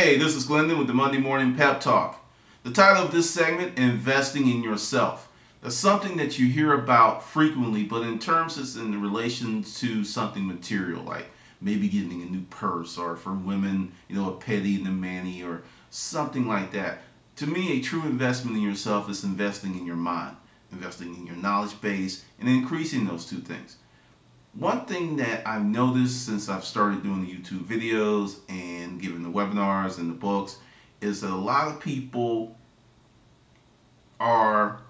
Hey, this is Glendon with the Monday Morning Pep Talk. The title of this segment, Investing in Yourself. That's something that you hear about frequently, but in terms it's in relation to something material, like maybe getting a new purse, or for women, a petty and a mani, or something like that. To me, a true investment in yourself is investing in your mind, investing in your knowledge base, and increasing those two things. One thing that I've noticed since I've started doing the YouTube videos and giving the webinars and the books is that a lot of people are,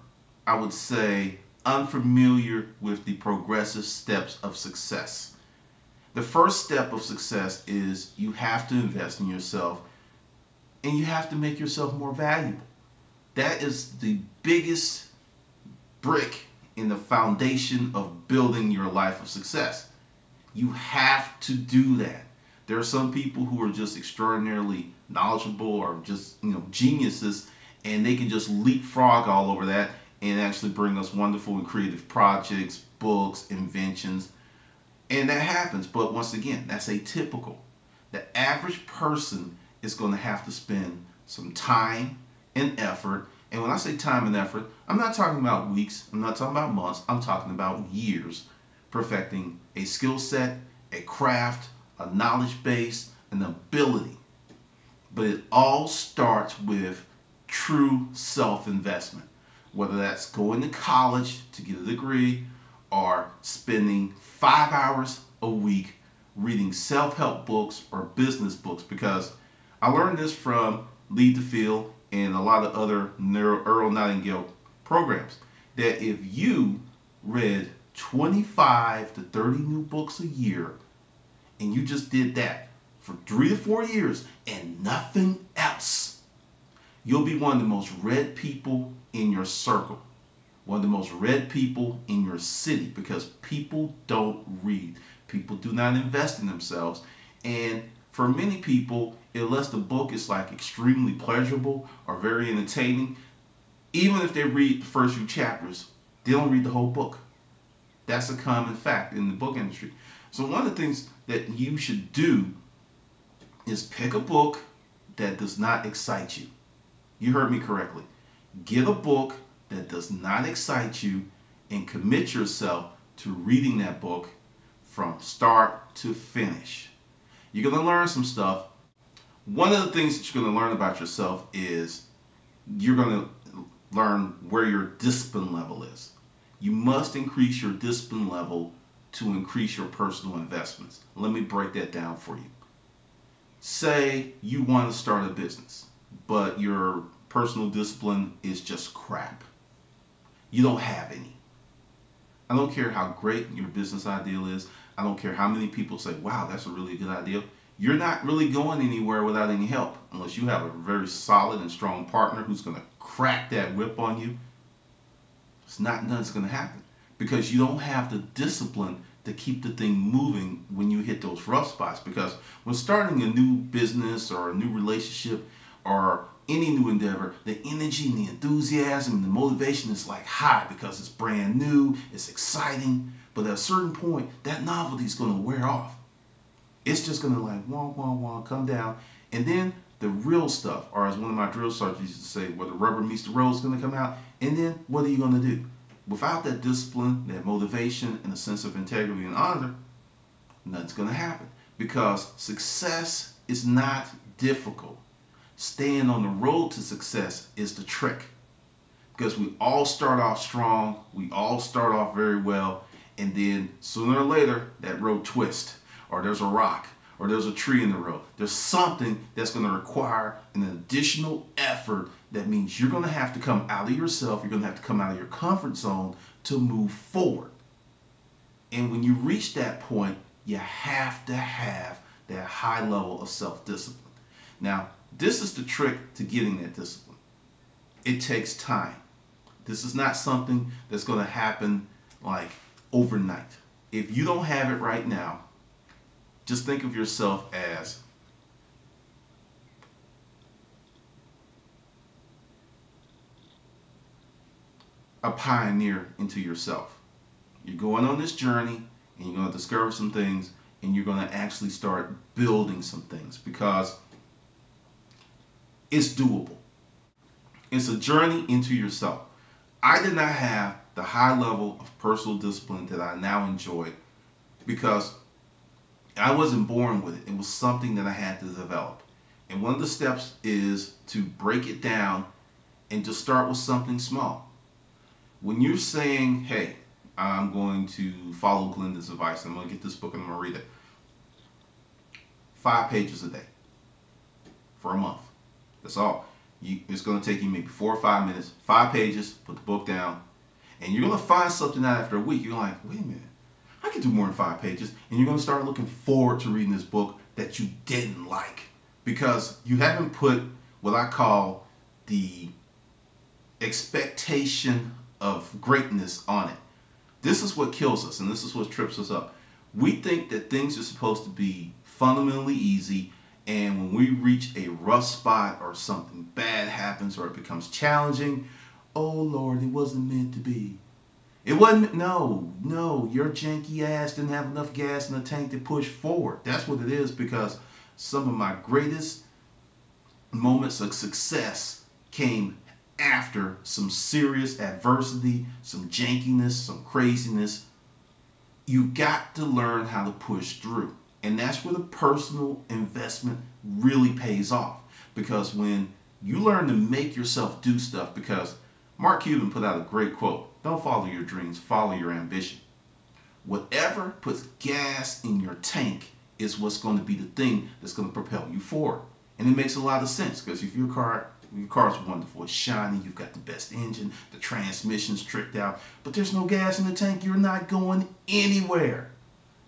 I would say, unfamiliar with the progressive steps of success. The first step of success is you have to invest in yourself and you have to make yourself more valuable. That is the biggest brick in the foundation of building your life of success. You have to do that. There are some people who are just extraordinarily knowledgeable or just geniuses, and they can just leapfrog all over that and actually bring us wonderful and creative projects, books, inventions, and that happens. But once again, that's atypical. The average person is going to have to spend some time and effort. And when I say time and effort, I'm not talking about weeks, I'm not talking about months, I'm talking about years, perfecting a skill set, a craft, a knowledge base, an ability. But it all starts with true self-investment, whether that's going to college to get a degree or spending 5 hours a week reading self-help books or business books, because I learned this from Lead the Field and a lot of other Earl Nightingale programs, that if you read 25 to 30 new books a year and you just did that for 3 to 4 years and nothing else, you'll be one of the most read people in your circle, one of the most read people in your city, because people don't read. People do not invest in themselves. And for many people, unless the book is like extremely pleasurable or very entertaining, even if they read the first few chapters, they don't read the whole book. That's a common fact in the book industry. So one of the things that you should do is pick a book that does not excite you. You heard me correctly. Get a book that does not excite you and commit yourself to reading that book from start to finish. You're going to learn some stuff. One of the things that you're going to learn about yourself is you're going to learn where your discipline level is. You must increase your discipline level to increase your personal investments. Let me break that down for you. Say you want to start a business, but your personal discipline is just crap. You don't have any. I don't care how great your business idea is. I don't care how many people say, wow, that's a really good idea. You're not really going anywhere without any help, unless you have a very solid and strong partner who's going to crack that whip on you. Nothing's going to happen, because you don't have the discipline to keep the thing moving when you hit those rough spots. Because when starting a new business or a new relationship or any new endeavor, the energy and the enthusiasm and the motivation is like high because it's brand new, it's exciting. But at a certain point, that novelty is going to wear off. It's just going to like wah, wah, wah, come down. And then the real stuff, or as one of my drill sergeants used to say, where the rubber meets the road, is going to come out. And then what are you going to do? Without that discipline, that motivation, and a sense of integrity and honor, nothing's going to happen. Because success is not difficult. Staying on the road to success is the trick. Because we all start off strong, we all start off very well, and then sooner or later that road twists, or there's a rock, or there's a tree in the road. There's something that's going to require an additional effort. That means you're going to have to come out of yourself, you're going to have to come out of your comfort zone to move forward. And when you reach that point, you have to have that high level of self-discipline. Now, this is the trick to getting that discipline. It takes time. This is not something that's going to happen like overnight. If you don't have it right now, just think of yourself as a pioneer into yourself. You're going on this journey and you're going to discover some things, and you're going to actually start building some things, because It's doable. It's a journey into yourself. I did not have the high level of personal discipline that I now enjoy because I wasn't born with it. It was something that I had to develop. And one of the steps is to break it down and just start with something small. When you're saying, hey, I'm going to follow Glenda's advice, I'm going to get this book and I'm going to read it. 5 pages a day for a month. That's all. It's going to take you maybe 4 or 5 minutes, 5 pages, put the book down, and you're going to find something out after a week. You're like, wait a minute, I can do more than 5 pages. And you're going to start looking forward to reading this book that you didn't like because you haven't put what I call the expectation of greatness on it. This is what kills us, and this is what trips us up. We think that things are supposed to be fundamentally easy, and when we reach a rough spot or something bad happens or it becomes challenging, oh Lord, it wasn't meant to be. It wasn't, no, your janky ass didn't have enough gas in the tank to push forward. That's what it is, because some of my greatest moments of success came after some serious adversity, some jankiness, some craziness. You got to learn how to push through. And that's where the personal investment really pays off. Because when you learn to make yourself do stuff, because Mark Cuban put out a great quote, don't follow your dreams, follow your ambition. Whatever puts gas in your tank is what's going to be the thing that's going to propel you forward. And it makes a lot of sense, because if your car's wonderful, it's shiny, you've got the best engine, the transmission's tricked out, but there's no gas in the tank, you're not going anywhere.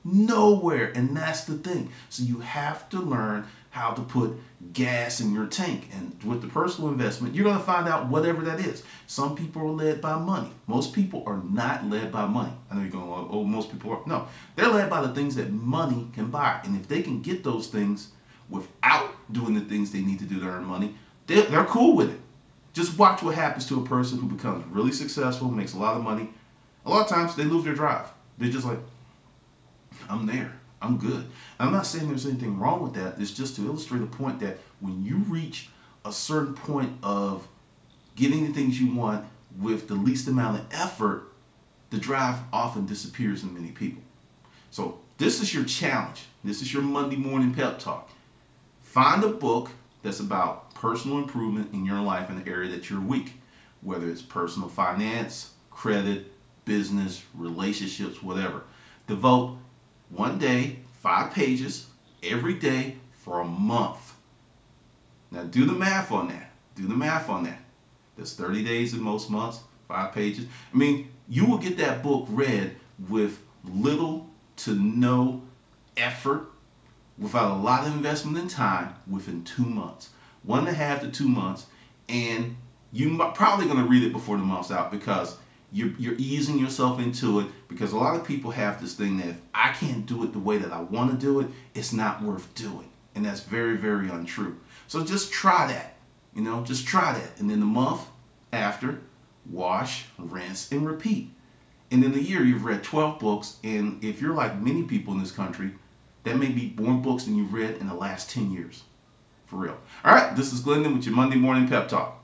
Nowhere. And that's the thing. So you have to learn how to put gas in your tank. And with the personal investment, you're going to find out whatever that is. Some people are led by money. Most people are not led by money. I know you're going, oh, most people are. No, they're led by the things that money can buy. And if they can get those things without doing the things they need to do to earn money, they're cool with it. Just watch what happens to a person who becomes really successful, makes a lot of money. A lot of times they lose their drive. They're just like, I'm there. I'm good. I'm not saying there's anything wrong with that. It's just to illustrate a point that when you reach a certain point of getting the things you want with the least amount of effort, the drive often disappears in many people. So this is your challenge. This is your Monday morning pep talk. Find a book that's about personal improvement in your life in the area that you're weak, whether it's personal finance, credit, business, relationships, whatever. Devote 1 day, 5 pages, every day for a month. Now do the math on that. Do the math on that. There's 30 days in most months, 5 pages. I mean, you will get that book read with little to no effort, without a lot of investment in time, within 2 months. 1.5 to 2 months, and you're probably going to read it before the month's out, because you're easing yourself into it, because a lot of people have this thing that if I can't do it the way that I want to do it, it's not worth doing. And that's very, very untrue. So just try that, just try that. And then the month after, wash, rinse, and repeat. And in the year, you've read 12 books. And if you're like many people in this country, that may be more books than you've read in the last 10 years. For real. All right, this is Glendon with your Monday Morning Pep Talk.